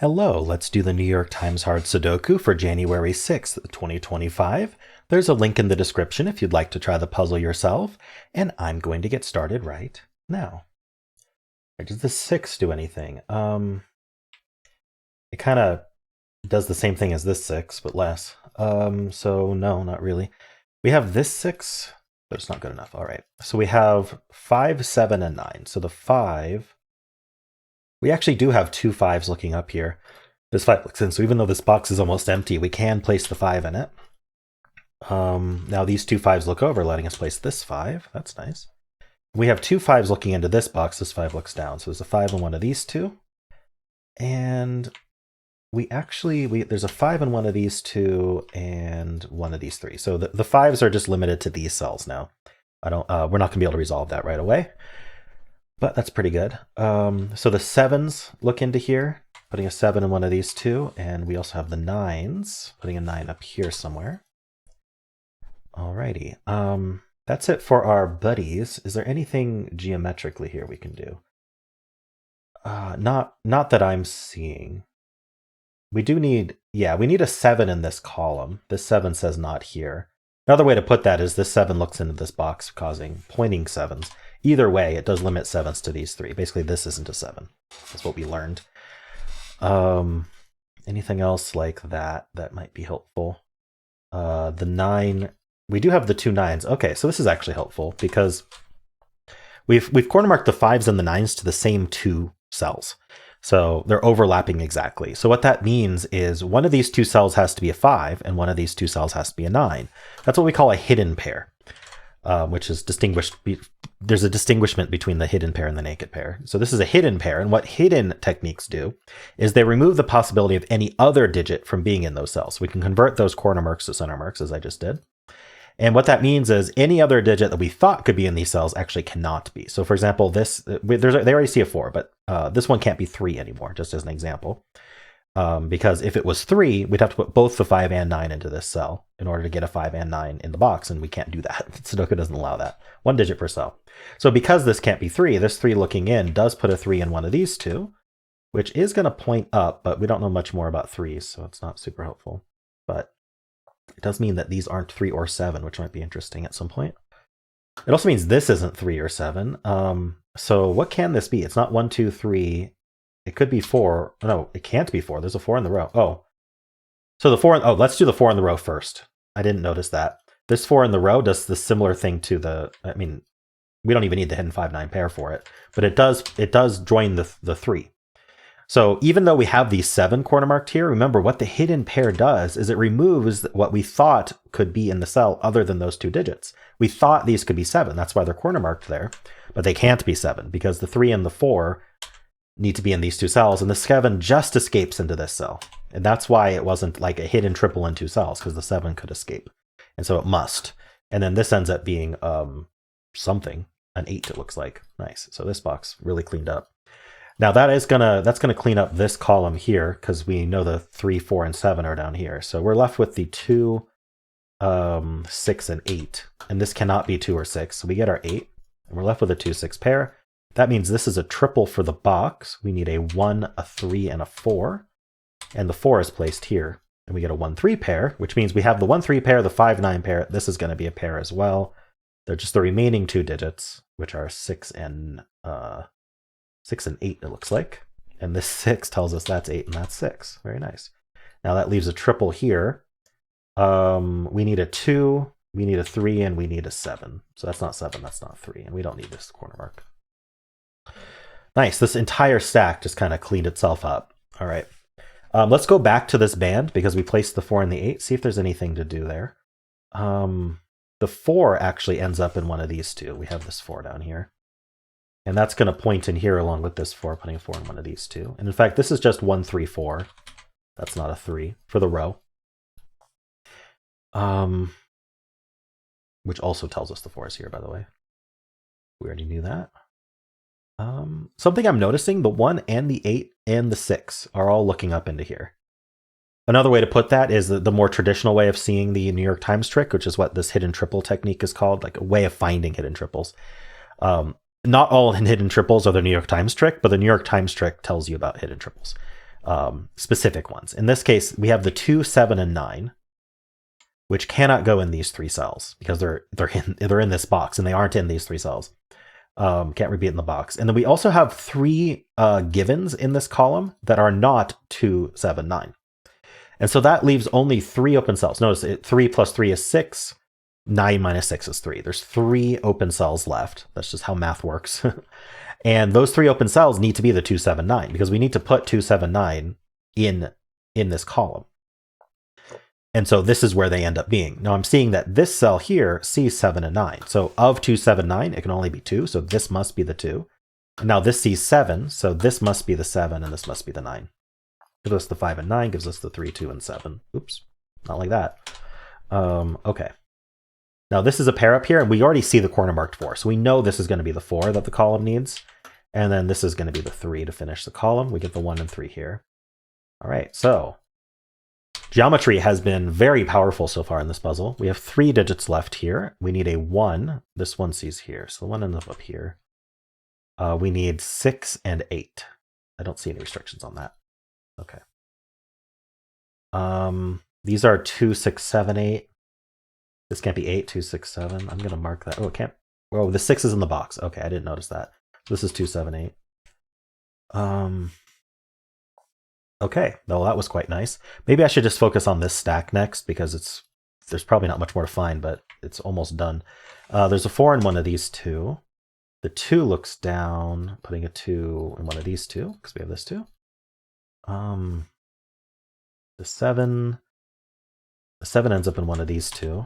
Hello, let's do the New York Times Hard Sudoku for January 6th, 2025. There's a link in the description if you'd like to try the puzzle yourself, and I'm going to get started right now. Does the 6 do anything? It kind of does the same thing as this 6, but less. So no, not really. We have this 6, but it's not good enough. All right, so we have 5, 7, and 9. So the 5... We actually do have two 5s looking up here. This 5 looks in, so even though this box is almost empty, we can place the 5 in it. Now these two 5s look over, letting us place this 5. That's nice. We have two 5s looking into this box. This 5 looks down, so there's a 5 in one of these two. And there's a 5 in one of these two and one of these three. So the 5s are just limited to these cells now. We're not going to be able to resolve that right away. But that's pretty good. So the 7s look into here, putting a 7 in one of these two, and we also have the 9s, putting a 9 up here somewhere. Alrighty. That's it for our buddies. Is there anything geometrically here we can do? Not that I'm seeing. We need a 7 in this column. This 7 says not here. Another way to put that is this 7 looks into this box, pointing 7s. Either way, it does limit 7s to these three. Basically, this isn't a 7. That's what we learned. Anything else like that might be helpful? The 9, we do have the two 9s. Okay, so this is actually helpful because we've corner marked the 5s and the 9s to the same two cells. So they're overlapping exactly. So what that means is one of these two cells has to be a 5 and one of these two cells has to be a 9. That's what we call a hidden pair, which is distinguished. There's a distinguishment between the hidden pair and the naked pair. So this is a hidden pair, and what hidden techniques do is they remove the possibility of any other digit from being in those cells. We can convert those corner marks to center marks, as I just did. And what that means is any other digit that we thought could be in these cells actually cannot be. So for example, they already see a 4, but this one can't be 3 anymore, just as an example. Because if it was 3, we'd have to put both the 5 and 9 into this cell in order to get a 5 and 9 in the box, and we can't do that. Sudoku doesn't allow that. One digit per cell. So because this can't be 3, this 3 looking in does put a 3 in one of these two, which is going to point up, but we don't know much more about 3s, so it's not super helpful. But it does mean that these aren't 3 or 7, which might be interesting at some point. It also means this isn't 3 or 7. So what can this be? It's not 1, 2, 3. It could be 4. No, it can't be 4. There's a 4 in the row. Oh. So the 4 let's do the 4 in the row first. I didn't notice that. This 4 in the row does the similar thing to we don't even need the hidden 5-9 pair for it, but it does join the 3. So even though we have these 7 corner marked here, remember what the hidden pair does is it removes what we thought could be in the cell other than those two digits. We thought these could be 7. That's why they're corner marked there, but they can't be 7 because the 3 and the 4 need to be in these two cells, and the 7 just escapes into this cell. And that's why it wasn't like a hidden triple in two cells, because the 7 could escape. And so it must. And then this ends up being something, an 8 it looks like. Nice. So this box really cleaned up. Now that's gonna clean up this column here, because we know the 3, 4, and 7 are down here. So we're left with the 2, 6, and 8. And this cannot be 2 or 6. So we get our 8, and we're left with a 2, 6 pair. That means this is a triple for the box. We need a 1, a 3, and a 4. And the 4 is placed here. And we get a 1, 3 pair, which means we have the 1, 3 pair, the 5, 9 pair. This is going to be a pair as well. They're just the remaining two digits, which are 6 and 8, it looks like. And this 6 tells us that's 8 and that's 6. Very nice. Now that leaves a triple here. We need a 2, we need a 3, and we need a 7. So that's not 7, that's not 3. And we don't need this corner mark. Nice. This entire stack just kind of cleaned itself up. All right. Let's go back to this band because we placed the 4 and the 8. See if there's anything to do there. The 4 actually ends up in one of these two. We have this 4 down here. And that's going to point in here along with this 4, putting a 4 in one of these two. And in fact, this is just 1, 3, 4. That's not a 3 for the row. Which also tells us the 4 is here, by the way. We already knew that. Something I'm noticing, the 1 and the 8 and the 6 are all looking up into here. Another way to put that is the more traditional way of seeing the New York Times trick, which is what this hidden triple technique is called, like a way of finding hidden triples. Not all hidden triples are the New York Times trick, but the New York Times trick tells you about hidden triples. specific ones. In this case, we have the 2, 7, and 9, which cannot go in these 3 cells because they're in this box and they aren't in these 3 cells. Can't be in the box. And then we also have 3 givens in this column that are not 2, 7, 9. And so that leaves only 3 open cells. Notice 3 plus 3 is 6. 9 minus 6 is 3. There's 3 open cells left. That's just how math works. And those 3 open cells need to be the 2, 7, 9 because we need to put 2, 7, 9 in this column. And so this is where they end up being. Now I'm seeing that this cell here sees 7 and 9. So of 2, 7, 9, it can only be 2. So this must be the 2. And now this sees 7. So this must be the 7 and this must be the 9. Gives us the 5 and 9, gives us the 3, 2, and 7. Oops, not like that. Okay. Now this is a pair up here, and we already see the corner marked 4. So we know this is going to be the 4 that the column needs. And then this is going to be the 3 to finish the column. We get the 1 and 3 here. All right, so geometry has been very powerful so far in this puzzle. We have 3 digits left here. We need a 1. This one sees here, so the 1 ends up here. We need 6 and 8. I don't see any restrictions on that. Okay. These are 2, 6, 7, 8. This can't be 8, 2, 6, 7. I'm going to mark that. Oh, it can't. Oh, the 6 is in the box. Okay, I didn't notice that. This is 2, 7, 8. Okay, well, that was quite nice. Maybe I should just focus on this stack next because there's probably not much more to find, but it's almost done. There's a 4 in one of these 2. The 2 looks down, putting a 2 in one of these 2 because we have this 2. The 7 ends up in one of these 2.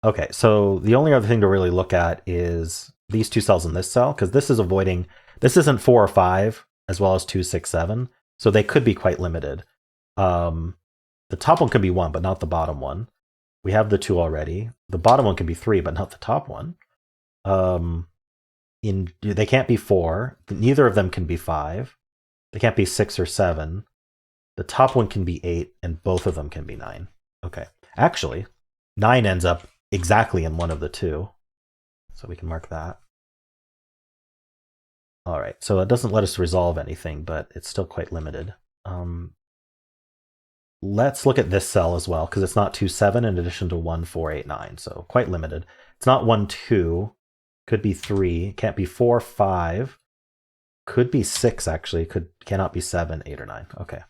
Okay, so the only other thing to really look at is these 2 cells in this cell, because this is avoiding, this isn't 4 or 5, as well as 2, 6, 7, so they could be quite limited. The top one can be 1, but not the bottom one. We have the 2 already. The bottom one can be 3, but not the top one. They can't be 4. Neither of them can be 5. They can't be 6 or 7. The top one can be 8, and both of them can be 9. Okay, actually, 9 ends up exactly in one of the 2. So we can mark that. All right, so it doesn't let us resolve anything, but it's still quite limited. Let's look at this cell as well, because it's not 2, 7 in addition to 1, 4, 8, 9, so quite limited. It's not 1, 2, could be 3, can't be 4, 5, could be 6 actually, cannot be 7, 8, or 9. Okay.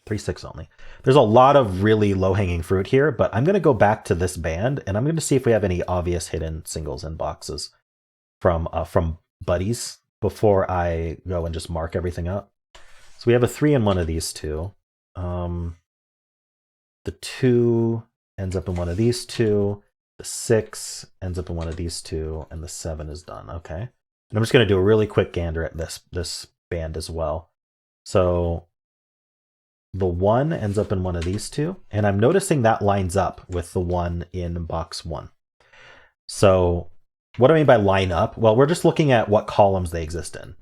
3, 6 only. There's a lot of really low-hanging fruit here, but I'm going to go back to this band, and I'm going to see if we have any obvious hidden singles in boxes from buddies before I go and just mark everything up. So we have a 3 in one of these 2. The 2 ends up in one of these 2. The 6 ends up in one of these 2, and the 7 is done. Okay. And I'm just going to do a really quick gander at this band as well. So the 1 ends up in one of these 2, and I'm noticing that lines up with the 1 in box 1. So what do I mean by line up? Well, we're just looking at what columns they exist in.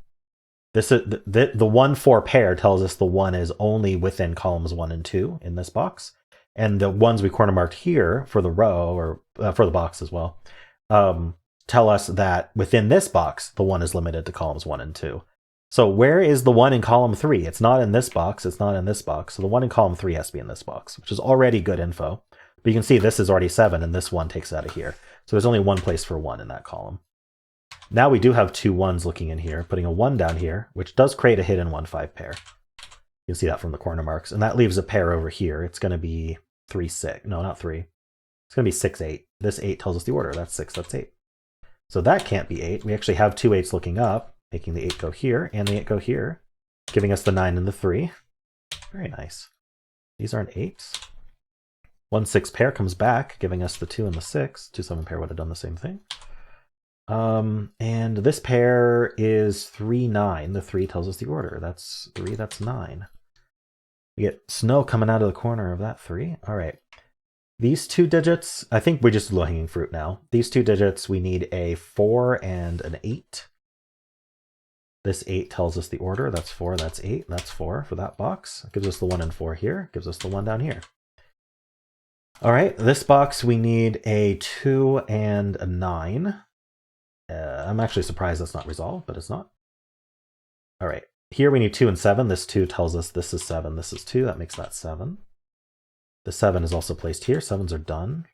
This is the 1, 4 pair tells us the 1 is only within columns 1 and 2 in this box, and the ones we corner marked here for the row or for the box as well tell us that within this box the 1 is limited to columns 1 and 2. So where is the 1 in column 3? It's not in this box. It's not in this box. So the 1 in column 3 has to be in this box, which is already good info. But you can see this is already 7, and this 1 takes it out of here. So there's only one place for 1 in that column. Now we do have 2 1s looking in here, putting a 1 down here, which does create a hidden 1, 5 pair. You can see that from the corner marks. And that leaves a pair over here. It's going to be 3, 6. No, not 3. It's going to be 6, 8. This 8 tells us the order. That's 6, that's 8. So that can't be 8. We actually have 2 8s looking up, making the 8 go here, and the 8 go here, giving us the 9 and the 3. Very nice. These aren't 8s. 1 6 pair comes back, giving us the 2 and the 6. 2 7 pair would have done the same thing. And this pair is 3 9. The 3 tells us the order. That's 3, that's 9. We get snow coming out of the corner of that 3. All right. These 2 digits, I think we're just low-hanging fruit now. These 2 digits, we need a 4 and an 8. This 8 tells us the order. That's 4, that's 8, that's 4 for that box. It gives us the 1 and 4 here. It gives us the 1 down here. All right, this box, we need a 2 and a 9. I'm actually surprised that's not resolved, but it's not. All right. Here we need 2 and 7. This 2 tells us this is 7, this is 2. That makes that 7. The 7 is also placed here. 7s are done.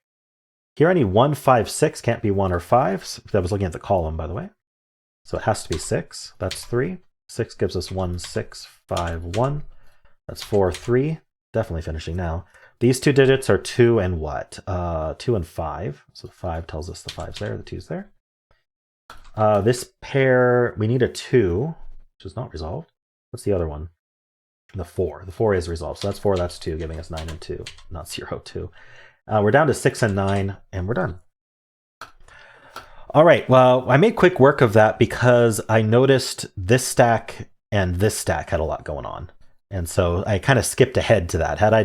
Here I need 1, 5, 6. Can't be 1 or 5. I was looking at the column, by the way. So it has to be 6. That's 3. 6 gives us 1, 6, 5, 1. That's 4, 3. Definitely finishing now. These two digits are 2 and what? 2 and 5. So 5 tells us the 5's there, the 2's there. This pair, we need a 2, which is not resolved. What's the other one? The 4. The 4 is resolved. So that's 4, that's 2, giving us 9 and 2, not 0, 2. We're down to 6 and 9, and we're done. All right, well, I made quick work of that because I noticed this stack and this stack had a lot going on. And so I kind of skipped ahead to that. Had I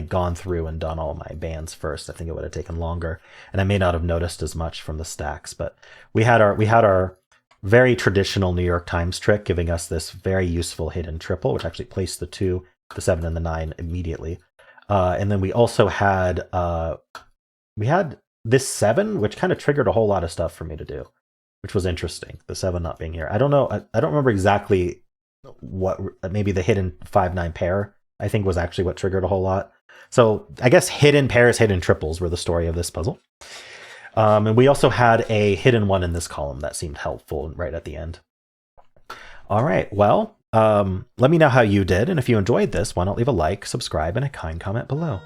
gone through and done all my bands first, I think it would have taken longer. And I may not have noticed as much from the stacks, but we had our very traditional New York Times trick giving us this very useful hidden triple, which actually placed the 2, the 7, and the 9 immediately. And then we also had this 7, which kind of triggered a whole lot of stuff for me to do, which was interesting. The 7 not being here. I don't know. I don't remember exactly what. Maybe the hidden 5-9 pair, I think, was actually what triggered a whole lot. So I guess hidden pairs, hidden triples were the story of this puzzle. And we also had a hidden 1 in this column that seemed helpful right at the end. All right. Well, let me know how you did. And if you enjoyed this, why not leave a like, subscribe, and a kind comment below.